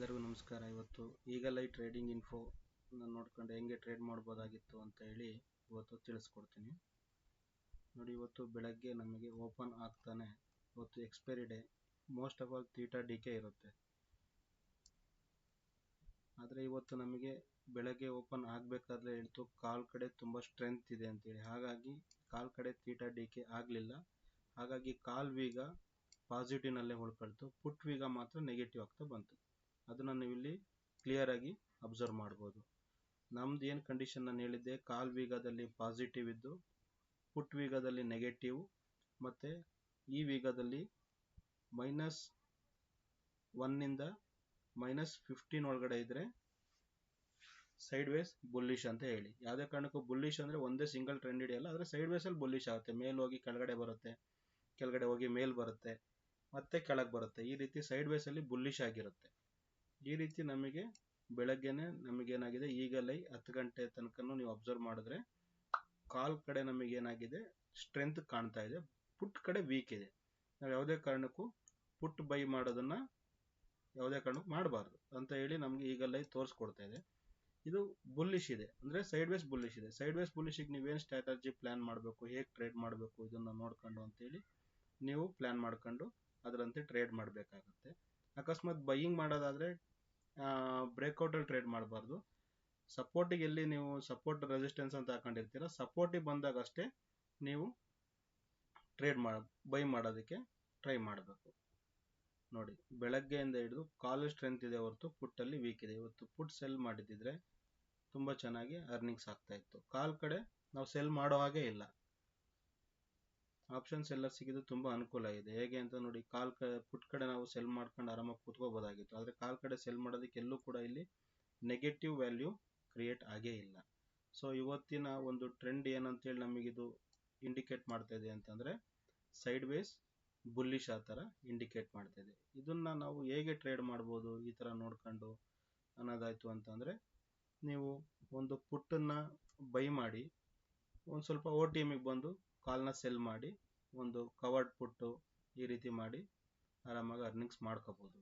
ಎಲ್ಲರಿಗೂ ನಮಸ್ಕಾರ. ಇವತ್ತು ಈಗಲೈ ಟ್ರೇಡಿಂಗ್ ಇನ್ಫೋ ನೋಡ್ಕೊಂಡು ಹೆಂಗೆ ಟ್ರೇಡ್ ಮಾಡ್ಬೋದಾಗಿತ್ತು ಅಂತ ಹೇಳಿ ಇವತ್ತು ತಿಳಿಸ್ಕೊಡ್ತೀನಿ ನೋಡಿ. ಇವತ್ತು ಬೆಳಗ್ಗೆ ನಮಗೆ ಓಪನ್ ಆಗ್ತಾನೆ ಇವತ್ತು expiry day, most of all theta decay ಇರುತ್ತೆ. ಆದರೆ ಇವತ್ತು ನಮಗೆ ಬೆಳಗ್ಗೆ ಓಪನ್ ಆಗಬೇಕಾದ್ರೆ ಹೇಳ್ತು ಕಾಲ್ ಕಡೆ ತುಂಬ ಸ್ಟ್ರೆಂತ್ ಇದೆ ಅಂತೇಳಿ, ಹಾಗಾಗಿ ಕಾಲ್ ಕಡೆ ಥೀಟಾ ಡಿಕೆ ಆಗಲಿಲ್ಲ. ಹಾಗಾಗಿ ಕಾಲ್ ವೀಗ ಪಾಸಿಟಿವ್ನಲ್ಲೇ ಉಳ್ಕೊಳ್ತು, ಪುಟ್ ವೀಗ ಮಾತ್ರ ನೆಗೆಟಿವ್ ಆಗ್ತಾ ಬಂತು. ಅದನ್ನು ನೀವು ಇಲ್ಲಿ ಕ್ಲಿಯರ್ ಆಗಿ ಅಬ್ಸರ್ವ್ ಮಾಡ್ಬೋದು. ನಮ್ದು ಏನು ಕಂಡೀಷನ್ ನಾನು ಹೇಳಿದ್ದೆ, ಕಾಲ್ ವೀಗದಲ್ಲಿ ಪಾಸಿಟಿವ್ ಇದ್ದು ಪುಟ್ ವೀಗದಲ್ಲಿ ನೆಗೆಟಿವ್ ಮತ್ತು ಈ ವೀಗದಲ್ಲಿ -1 ಇಂದ -15 ಒಳಗಡೆ ಇದ್ರೆ ಸೈಡ್ ವೇಸ್ ಬುಲ್ಲಿಶ್ ಅಂತ ಹೇಳಿ. ಯಾವುದೇ ಕಾರಣಕ್ಕೂ ಬುಲ್ಲಿಶ್ ಅಂದರೆ ಒಂದೇ ಸಿಂಗಲ್ ಟ್ರೆಂಡ್ ಹಿಡಿಯಲ್ಲ, ಆದರೆ ಸೈಡ್ ವೇಸಲ್ಲಿ ಬುಲ್ಲಿಶ್ ಆಗುತ್ತೆ. ಮೇಲೆ ಹೋಗಿ ಕೆಳಗಡೆ ಬರುತ್ತೆ, ಕೆಳಗಡೆ ಹೋಗಿ ಮೇಲ್ ಬರುತ್ತೆ, ಮತ್ತೆ ಕೆಳಗೆ ಬರುತ್ತೆ. ಈ ರೀತಿ ಸೈಡ್ ವೇಸಲ್ಲಿ ಬುಲ್ಲಿಶ್ ಆಗಿರುತ್ತೆ. ಈ ರೀತಿ ನಮಗೆ ಬೆಳಗ್ಗೆನೆ ನಮಗೇನಾಗಿದೆ, ಈಗಲೈ 10 ಗಂಟೆ ತನಕನೂ ನೀವು ಅಬ್ಸರ್ವ್ ಮಾಡಿದ್ರೆ ಕಾಲ್ ಕಡೆ ನಮಗೇನಾಗಿದೆ ಸ್ಟ್ರೆಂತ್ ಕಾಣ್ತಾ ಇದೆ, ಪುಟ್ ಕಡೆ ವೀಕ್ ಇದೆ. ನಾವು ಯಾವುದೇ ಕಾರಣಕ್ಕೂ ಪುಟ್ ಬೈ ಮಾಡೋದನ್ನ ಯಾವುದೇ ಕಾರಣಕ್ಕೂ ಮಾಡಬಾರ್ದು ಅಂತ ಹೇಳಿ ನಮಗೆ ಈಗಲೈ ತೋರಿಸ್ಕೊಡ್ತಾ ಇದೆ. ಇದು ಬುಲ್ಲಿಶ್ ಇದೆ ಅಂದರೆ ಸೈಡ್ ವೇಸ್ ಬುಲ್ಲಿಶ್ ಇದೆ. ಸೈಡ್ ವೇಸ್ ಬುಲ್ಲಿಶಿಗೆ ನೀವೇನು ಸ್ಟ್ರಾಟಜಿ ಪ್ಲಾನ್ ಮಾಡಬೇಕು, ಹೇಗೆ ಟ್ರೇಡ್ ಮಾಡಬೇಕು ಇದನ್ನು ನೋಡ್ಕೊಂಡು ಅಂತೇಳಿ ನೀವು ಪ್ಲಾನ್ ಮಾಡ್ಕೊಂಡು ಅದರಂತೆ ಟ್ರೇಡ್ ಮಾಡಬೇಕಾಗುತ್ತೆ. ಅಕಸ್ಮಾತ್ ಬೈಯಿಂಗ್ ಮಾಡೋದಾದರೆ ಬ್ರೇಕ್ಔಟಲ್ಲಿ ಟ್ರೇಡ್ ಮಾಡಬಾರ್ದು. ಸಪೋರ್ಟಿಗೆ ಎಲ್ಲಿ ನೀವು ಸಪೋರ್ಟ್ ರೆಸಿಸ್ಟೆನ್ಸ್ ಅಂತ ಹಾಕೊಂಡಿರ್ತೀರ, ಸಪೋರ್ಟಿಗೆ ಬಂದಾಗ ಅಷ್ಟೇ ನೀವು ಬೈ ಮಾಡೋದಕ್ಕೆ ಟ್ರೈ ಮಾಡಬೇಕು. ನೋಡಿ, ಬೆಳಗ್ಗೆಯಿಂದ ಹಿಡಿದು ಕಾಲ್ ಸ್ಟ್ರೆಂತ್ ಇದೆ ಹೊರತು ಪುಟ್ಟಲ್ಲಿ ವೀಕ್ ಇದೆ. ಇವತ್ತು ಪುಟ್ ಸೆಲ್ ಮಾಡಿದ್ದಿದ್ರೆ ತುಂಬ ಚೆನ್ನಾಗಿ ಅರ್ನಿಂಗ್ಸ್ ಆಗ್ತಾ ಇತ್ತು. ಕಾಲ್ ಕಡೆ ನಾವು ಸೆಲ್ ಮಾಡೋ ಹಾಗೆ ಇಲ್ಲ. ಆಪ್ಷನ್ಸ್ ಎಲ್ಲ ಸಿಗಿದ್ದು ತುಂಬ ಅನುಕೂಲ ಇದೆ. ಹೇಗೆ ಅಂತ ನೋಡಿ, ಪುಟ್ ಕಡೆ ನಾವು ಸೆಲ್ ಮಾಡ್ಕೊಂಡು ಆರಾಮಾಗಿ ಕೂತ್ಕೋಬೋದಾಗಿತ್ತು. ಆದರೆ ಕಾಲ್ ಕಡೆ ಸೆಲ್ ಮಾಡೋದಕ್ಕೆ ಎಲ್ಲೂ ಕೂಡ ಇಲ್ಲಿ ನೆಗೆಟಿವ್ ವ್ಯಾಲ್ಯೂ ಕ್ರಿಯೇಟ್ ಆಗೇ ಇಲ್ಲ. ಸೊ ಇವತ್ತಿನ ಒಂದು ಟ್ರೆಂಡ್ ಏನಂತೇಳಿ ನಮಗಿದು ಇಂಡಿಕೇಟ್ ಮಾಡ್ತಾ ಇದೆ ಅಂತಂದರೆ ಸೈಡ್ ವೇಸ್ ಬುಲ್ಲಿಶ್ ಆ ಥರ ಇಂಡಿಕೇಟ್ ಮಾಡ್ತಾ ಇದೆ. ಇದನ್ನು ನಾವು ಹೇಗೆ ಟ್ರೇಡ್ ಮಾಡ್ಬೋದು ಈ ಥರ ನೋಡ್ಕೊಂಡು ಅನ್ನೋದಾಯಿತು ಅಂತಂದರೆ, ನೀವು ಒಂದು ಪುಟ್ಟನ್ನು ಬೈ ಮಾಡಿ ಒಂದು ಸ್ವಲ್ಪ OTMಗೆ ಬಂದು ಕಾಲ್ನ ಸೆಲ್ ಮಾಡಿ ಒಂದು ಕವರ್ಡ್ ಪುಟ್ಟು ಈ ರೀತಿ ಮಾಡಿ ಆರಾಮಾಗಿ ಅರ್ನಿಂಗ್ಸ್ ಮಾಡ್ಕೋಬೋದು.